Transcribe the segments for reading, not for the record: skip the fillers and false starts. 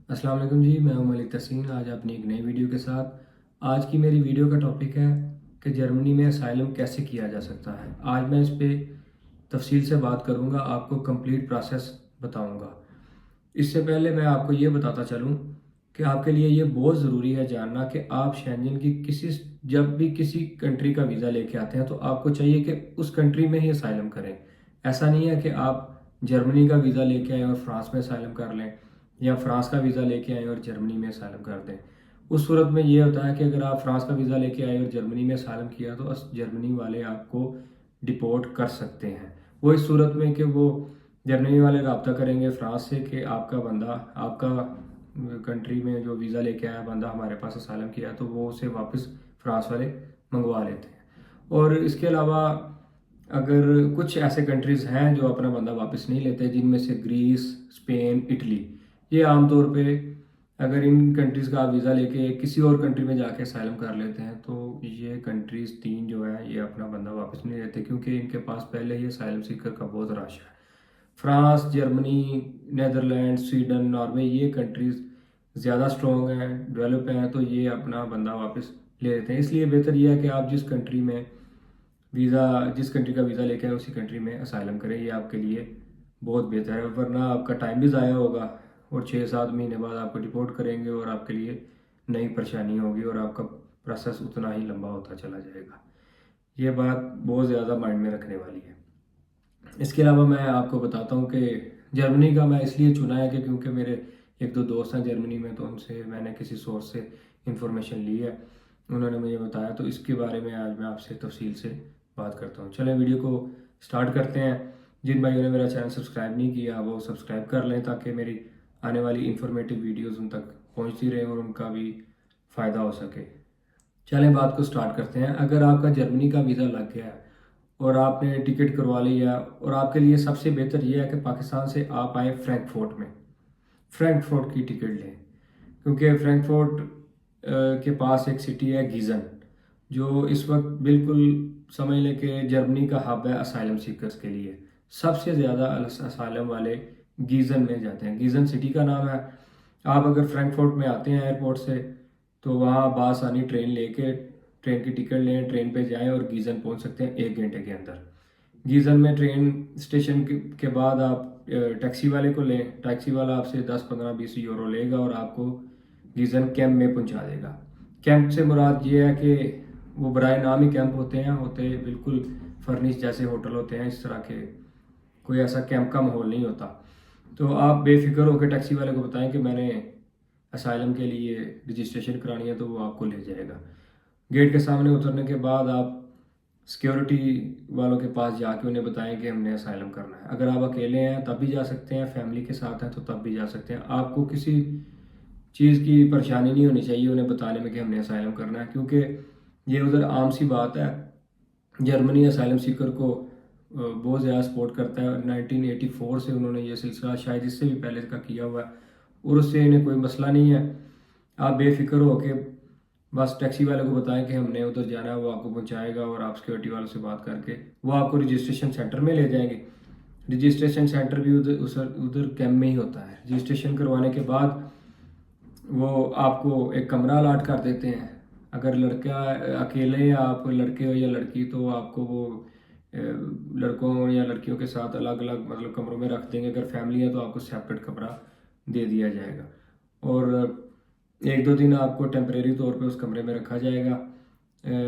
अस्सलाम वालेकुम जी, मैं हूं मलिक तहसीन। आज अपनी एक नई वीडियो के साथ। आज की मेरी वीडियो का टॉपिक है कि जर्मनी में असाइलम कैसे किया जा सकता है। आज मैं इस पे तफसील से बात करूंगा, आपको कंप्लीट प्रोसेस बताऊंगा। इससे पहले मैं आपको ये बताता चलूं कि आपके लिए ये बहुत ज़रूरी है जानना कि आप शेंजन की जब भी किसी कंट्री का वीज़ा लेके आते हैं तो आपको चाहिए कि उस कंट्री में ही असाइलम करें। ऐसा नहीं है कि आप जर्मनी का वीज़ा लेके आए और फ्रांस में असाइलम कर लें, या फ्रांस का वीज़ा लेके आए और जर्मनी में असाइलम कर दें। उस सूरत में ये होता है कि अगर आप फ्रांस का वीज़ा लेके आए और जर्मनी में असाइलम किया तो जर्मनी वाले आपको डिपोर्ट कर सकते हैं। वो इस सूरत में कि वो जर्मनी वाले रब्ता करेंगे फ्रांस से कि आपका बंदा, आपका कंट्री में जो वीज़ा लेके आया बंदा हमारे पास असाइलम किया, तो वो उसे वापस फ्रांस वाले मंगवा लेते हैं। और इसके अलावा अगर कुछ ऐसे कंट्रीज़ हैं जो अपना बंदा वापस नहीं लेते, जिनमें से ग्रीस, स्पेन, इटली, ये आमतौर पे अगर इन कंट्रीज़ का आप वीज़ा लेके किसी और कंट्री में जाके असाइलम कर लेते हैं तो ये कंट्रीज़ तीन जो है ये अपना बंदा वापस नहीं लेते, क्योंकि इनके पास पहले ही असाइलम सीकर का बहुत रश है। France, Germany, Netherland, Sweden, Norway, ये कंट्रीज़ ज़्यादा स्ट्रॉन्ग हैं, डेवलप हैं, तो ये अपना बंदा वापस ले लेते हैं। इसलिए बेहतर यह है कि आप जिस कंट्री का वीज़ा लेके आए उसी कंट्री में असाइलम करें। ये आपके लिए बहुत बेहतर है, वरना आपका टाइम भी ज़ाया होगा और 6-7 महीने बाद आपको डिपोर्ट करेंगे और आपके लिए नई परेशानी होगी और आपका प्रोसेस उतना ही लंबा होता चला जाएगा। ये बात बहुत ज़्यादा माइंड में रखने वाली है। इसके अलावा मैं आपको बताता हूँ कि जर्मनी का मैं इसलिए चुना है कि क्योंकि मेरे एक दो दोस्त हैं जर्मनी में, तो उनसे मैंने किसी सोर्स से इंफॉर्मेशन ली है, उन्होंने मुझे बताया, तो इसके बारे में आज मैं आपसे तफसील से बात करता हूँ। चलें वीडियो को स्टार्ट करते हैं। जिन भाइयों ने मेरा चैनल सब्सक्राइब नहीं किया वो सब्सक्राइब कर लें, ताकि मेरी आने वाली इंफॉर्मेटिव वीडियोज़ उन तक पहुँचती रहें और उनका भी फ़ायदा हो सके। चलें बात को स्टार्ट करते हैं। अगर आपका जर्मनी का वीज़ा लग गया है और आपने टिकट करवा लिया, और आपके लिए सबसे बेहतर यह है कि पाकिस्तान से आप आए फ्रैंकफर्ट में, फ्रैंकफर्ट की टिकट लें, क्योंकि फ्रैंकफर्ट के पास एक सिटी है गीज़न, जो इस वक्त बिल्कुल समझ लें कि जर्मनी का हब है असाइलम सीकर्स के लिए। सबसे ज़्यादा असाइलम वाले गीज़न में जाते हैं, गीज़न सिटी का नाम है। आप अगर फ्रैंकफर्ट में आते हैं एयरपोर्ट से तो वहाँ बासानी ट्रेन की टिकट लें, ट्रेन पे जाएं और गीज़न पहुँच सकते हैं 1 घंटे के अंदर। गीज़न में ट्रेन स्टेशन के बाद आप टैक्सी वाले को लें, टैक्सी वाला आपसे 10-15-20 यूरो लेगा और आपको गीज़न कैंप में पहुंचा देगा। कैंप से मुराद ये है कि वो बराए नाम ही कैंप होते बिल्कुल फर्निश जैसे होटल होते हैं, इस तरह के कोई ऐसा कैंप का माहौल नहीं होता। तो आप बेफिक्र होकर टैक्सी वाले को बताएं कि मैंने असाइलम के लिए रजिस्ट्रेशन करानी है, तो वो आपको ले जाएगा। गेट के सामने उतरने के बाद आप सिक्योरिटी वालों के पास जाके उन्हें बताएं कि हमने असाइलम करना है। अगर आप अकेले हैं तब भी जा सकते हैं, फैमिली के साथ हैं तो तब भी जा सकते हैं। आपको किसी चीज़ की परेशानी नहीं होनी चाहिए उन्हें बताने में कि हमने असाइलम करना है, क्योंकि ये उधर आम सी बात है। जर्मनी असाइलम सीकर को बहुत ज़्यादा सपोर्ट करता है। 1984 से उन्होंने ये सिलसिला शायद इससे भी पहले का किया हुआ है और उससे इन्हें कोई मसला नहीं है। आप बेफिक्र हो के बस टैक्सी वाले को बताएं कि हमने उधर जाना है, वो आपको पहुंचाएगा और आप सिक्योरिटी वालों से बात करके वो आपको रजिस्ट्रेशन सेंटर में ले जाएंगे। रजिस्ट्रेशन सेंटर भी उधर उधर कैंप में ही होता है। रजिस्ट्रेशन करवाने के बाद वो आपको एक कमरा अलाट कर देते हैं। अगर लड़का अकेले या आप लड़के हो या लड़की, तो आपको वो लड़कों या लड़कियों के साथ अलग अलग मतलब कमरों में रख देंगे। अगर फैमिली है तो आपको सेपरेट कमरा दे दिया जाएगा और 1-2 दिन आपको टेम्परेरी तौर पे उस कमरे में रखा जाएगा।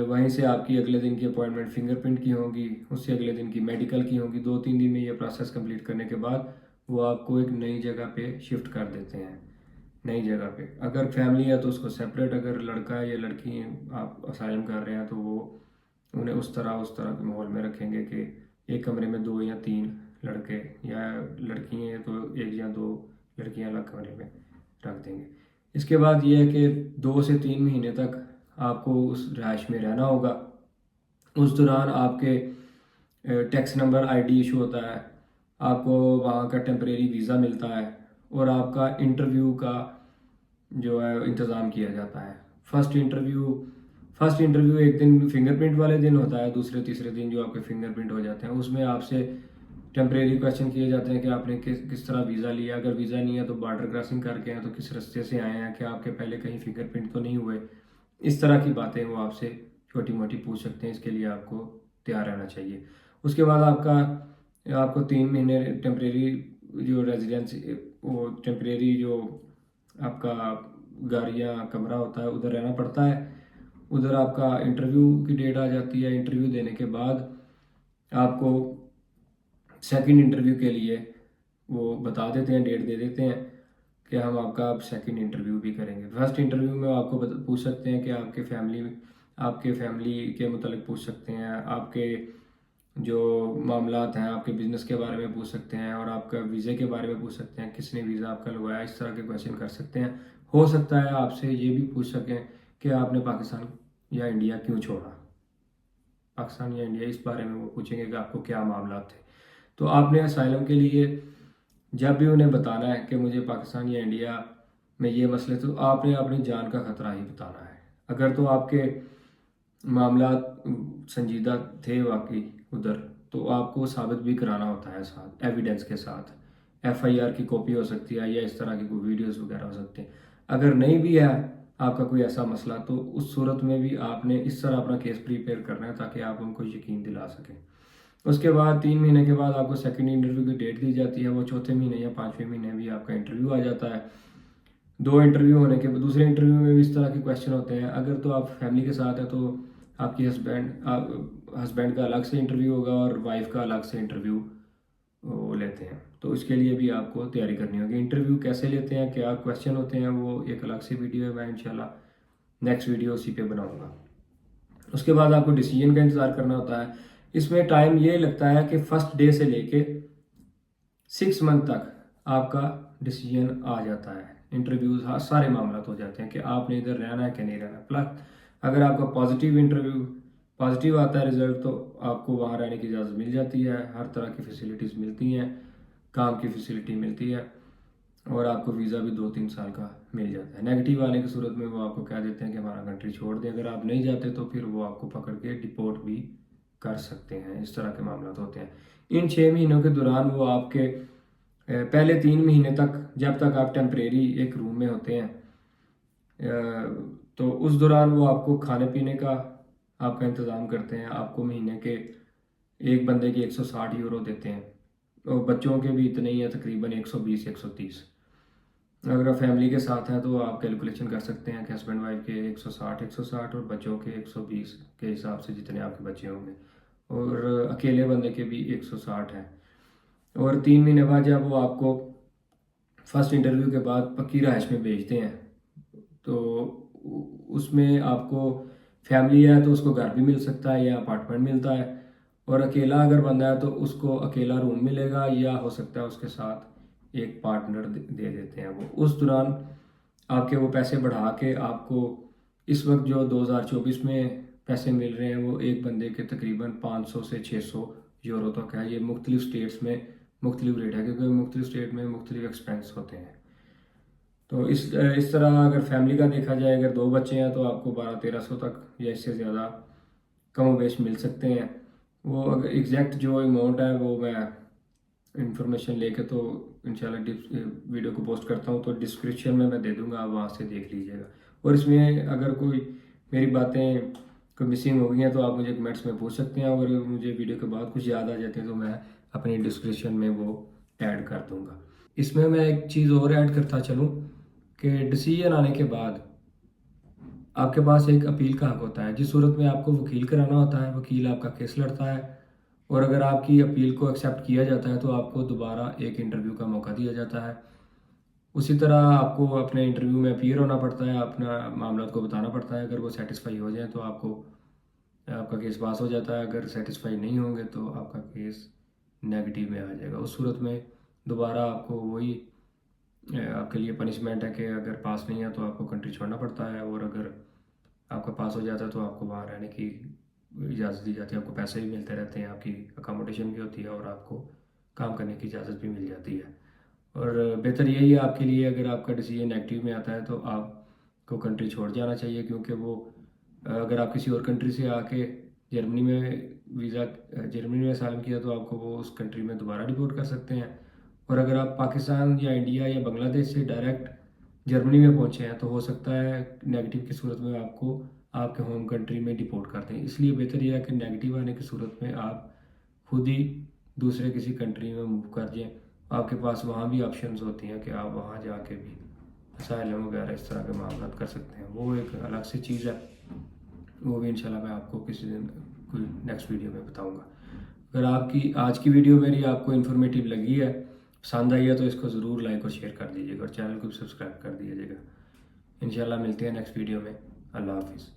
वहीं से आपकी अगले दिन की अपॉइंटमेंट फिंगरप्रिंट की होगी, उससे अगले दिन की मेडिकल की होगी। 2-3 दिन में ये प्रोसेस कंप्लीट करने के बाद वो आपको एक नई जगह पे शिफ्ट कर देते हैं, नई जगह पे। अगर फैमिली है तो उसको सेपरेट, अगर लड़का है या लड़की है आप असाइलम कर रहे हैं तो वो उन्हें उस तरह के माहौल में रखेंगे कि एक कमरे में 2 या 3 लड़के, या लड़की हैं तो 1 या 2 लड़कियां अलग कमरे में रख देंगे। इसके बाद ये है कि 2 से 3 महीने तक आपको उस रहायश में रहना होगा। उस दौरान आपके टैक्स नंबर आईडी इशू होता है, आपको वहाँ का टेम्परेरी वीज़ा मिलता है और आपका इंटरव्यू का जो है इंतज़ाम किया जाता है। फर्स्ट इंटरव्यू एक दिन फिंगरप्रिंट वाले दिन होता है, दूसरे तीसरे दिन जो आपके फिंगरप्रिंट हो जाते हैं उसमें आपसे टेम्परेरी क्वेश्चन किए जाते हैं कि आपने किस तरह वीज़ा लिया, अगर वीज़ा नहीं है तो बॉर्डर क्रॉसिंग करके हैं तो किस रास्ते से आए हैं, क्या आपके पहले कहीं फिंगरप्रिंट तो नहीं हुए। इस तरह की बातें वो आपसे छोटी मोटी पूछ सकते हैं, इसके लिए आपको तैयार रहना चाहिए। उसके बाद आपको 3 महीने टेम्परेरी जो रेजिडेंस, वो टेम्परेरी जो आपका घर या कमरा होता है उधर रहना पड़ता है। उधर आपका इंटरव्यू की डेट आ जाती है। इंटरव्यू देने के बाद आपको सेकंड इंटरव्यू के लिए वो बता देते हैं, डेट दे देते हैं कि हम आपका अब सेकंड इंटरव्यू भी करेंगे। फर्स्ट इंटरव्यू में आपको पूछ सकते हैं कि आपके फैमिली के मुतालिक पूछ सकते हैं, आपके जो मामलात हैं, आपके बिजनेस के बारे में पूछ सकते हैं, और आपका वीज़े के बारे में पूछ सकते हैं, किसने वीज़ा आपका लगवाया। इस तरह के क्वेश्चन कर सकते हैं। हो सकता है आपसे ये भी पूछ सकें कि आपने पाकिस्तान या इंडिया क्यों छोड़ा। पाकिस्तान या इंडिया, इस बारे में वो पूछेंगे कि आपको क्या मामला थे। तो आपने असाइलम के लिए जब भी उन्हें बताना है कि मुझे पाकिस्तान या इंडिया में ये मसले, तो आपने अपनी जान का खतरा ही बताना है। अगर तो आपके मामला संजीदा थे वाकई उधर, तो आपको साबित भी कराना होता है साथ एविडेंस के साथ। एफआईआर की कॉपी हो सकती है या इस तरह की कोई वीडियोस वगैरह हो सकते हैं। अगर नहीं भी है आपका कोई ऐसा मसला, तो उस सूरत में भी आपने इस तरह अपना केस प्रिपेयर करना है ताकि आप उनको यकीन दिला सकें। उसके बाद 3 महीने के बाद आपको सेकंड इंटरव्यू की डेट दी जाती है। वो चौथे महीने या 5वें महीने भी आपका इंटरव्यू आ जाता है। 2 इंटरव्यू होने के बाद दूसरे इंटरव्यू में भी इस तरह के क्वेश्चन होते हैं। अगर तो आप फैमिली के साथ हैं तो आपकी हस्बैंड का अलग से इंटरव्यू होगा और वाइफ का अलग से इंटरव्यू वो लेते हैं। तो इसके लिए भी आपको तैयारी करनी होगी। इंटरव्यू कैसे लेते हैं, क्या क्वेश्चन होते हैं, वो एक अलग से वीडियो है, मैं इंशाल्लाह नेक्स्ट वीडियो उसी पे बनाऊंगा। उसके बाद आपको डिसीजन का इंतज़ार करना होता है। इसमें टाइम ये लगता है कि फर्स्ट डे से लेके 6 मंथ तक आपका डिसीजन आ जाता है। इंटरव्यूज सारे मामला हो जाते हैं कि आपने इधर रहना है कि नहीं रहना। प्लस अगर आपका पॉजिटिव आता है रिजल्ट, तो आपको वहाँ रहने की इजाज़त मिल जाती है। हर तरह की फैसिलिटीज़ मिलती हैं, काम की फैसिलिटी मिलती है, और आपको वीज़ा भी 2-3 साल का मिल जाता है। नेगेटिव आने की सूरत में वो आपको कह देते हैं कि हमारा कंट्री छोड़ दें। अगर आप नहीं जाते तो फिर वो आपको पकड़ के डिपोर्ट भी कर सकते हैं। इस तरह के मामला होते हैं। इन 6 महीनों के दौरान वो आपके पहले 3 महीने तक, जब तक आप टेम्परेरी एक रूम में होते हैं, तो उस दौरान वो आपको खाने पीने का आपका इंतज़ाम करते हैं। आपको महीने के एक बंदे की 160 यूरो देते हैं, और बच्चों के भी इतने ही हैं, तकरीबन 120-130। अगर आप फैमिली के साथ हैं तो आप कैलकुलेशन कर सकते हैं कि हस्बैंड वाइफ के 160 और बच्चों के 120 के हिसाब से जितने आपके बच्चे होंगे, और अकेले बंदे के भी 160 हैं। और 3 महीने बाद जब वो आपको फर्स्ट इंटरव्यू के बाद पक्की रहायश में भेजते हैं, तो उसमें आपको फैमिली है तो उसको घर भी मिल सकता है या अपार्टमेंट मिलता है, और अकेला अगर बंदा है तो उसको अकेला रूम मिलेगा, या हो सकता है उसके साथ एक पार्टनर दे देते हैं। वो उस दौरान आपके वो पैसे बढ़ा के आपको इस वक्त जो 2024 में पैसे मिल रहे हैं, वो एक बंदे के तकरीबन 500 से 600 यूरो तक है। ये मुख्तलिफ स्टेट्स में मुख्तलिफ रेट है, क्योंकि मुख्तलिफ स्टेट में मुख्तलिफ एक्सपेंस होते हैं। तो इस तरह अगर फैमिली का देखा जाए, अगर 2 बच्चे हैं तो आपको 1200-1300 तक या इससे ज़्यादा कम बेश मिल सकते हैं। वो अगर एग्जैक्ट जो अमाउंट है वो मैं इंफॉर्मेशन लेके तो इंशाल्लाह वीडियो को पोस्ट करता हूँ, तो डिस्क्रिप्शन में मैं दे दूँगा, आप वहाँ से देख लीजिएगा। और इसमें अगर कोई मेरी बातें कोई मिसिंग हो गई हैं तो आप मुझे कमेंट्स में पूछ सकते हैं, और मुझे वीडियो के बाद कुछ याद आ जाते हैं तो मैं अपनी डिस्क्रिप्शन में वो ऐड कर दूँगा। इसमें मैं एक चीज़ और ऐड करता चलूँ कि डिसीजन आने के बाद आपके पास एक अपील का हक होता है, जिस सूरत में आपको वकील कराना होता है। वकील आपका केस लड़ता है, और अगर आपकी अपील को एक्सेप्ट किया जाता है तो आपको दोबारा एक इंटरव्यू का मौका दिया जाता है। उसी तरह आपको अपने इंटरव्यू में अपीयर होना पड़ता है, अपना मामला को बताना पड़ता है। अगर वो सेटिस्फाई हो जाए तो आपका केस पास हो जाता है। अगर सेटिस्फाई नहीं होंगे तो आपका केस नेगेटिव में आ जाएगा। उस सूरत में दोबारा आपको वही आपके लिए पनिशमेंट है कि अगर पास नहीं है तो आपको कंट्री छोड़ना पड़ता है, और अगर आपका पास हो जाता है तो आपको वहाँ रहने की इजाज़त दी जाती है। आपको पैसे भी मिलते रहते हैं, आपकी अकोमोडेशन भी होती है, और आपको काम करने की इजाज़त भी मिल जाती है। और बेहतर यही है आपके लिए, अगर आपका डिसीजन नेगेटिव में आता है तो आपको कंट्री छोड़ जाना चाहिए, क्योंकि वो अगर आप किसी और कंट्री से आके जर्मनी में वीज़ा जर्मनी में असाइलम किया तो आपको वो उस कंट्री में दोबारा डिपोर्ट कर सकते हैं। और अगर आप पाकिस्तान या इंडिया या बांग्लादेश से डायरेक्ट जर्मनी में पहुंचे हैं तो हो सकता है नेगेटिव की सूरत में आपको आपके होम कंट्री में डिपोर्ट कर दें। इसलिए बेहतर यह है कि नेगेटिव आने की सूरत में आप खुद ही दूसरे किसी कंट्री में मूव कर जाएँ। आपके पास वहाँ भी ऑप्शंस होती हैं कि आप वहाँ जाके भी असाइलम वगैरह इस तरह के मामला कर सकते हैं। वो एक अलग सी चीज़ है, वो भी इंशाल्लाह मैं आपको किसी दिन कोई नेक्स्ट वीडियो में बताऊंगा। अगर आपकी आज की वीडियो मेरी आपको इन्फॉर्मेटिव लगी है, पसंद आई है, तो इसको ज़रूर लाइक और शेयर कर दीजिएगा और चैनल को भी सब्सक्राइब कर दीजिएगा। इंशाल्लाह मिलते हैं नेक्स्ट वीडियो में। अल्लाह हाफिज़।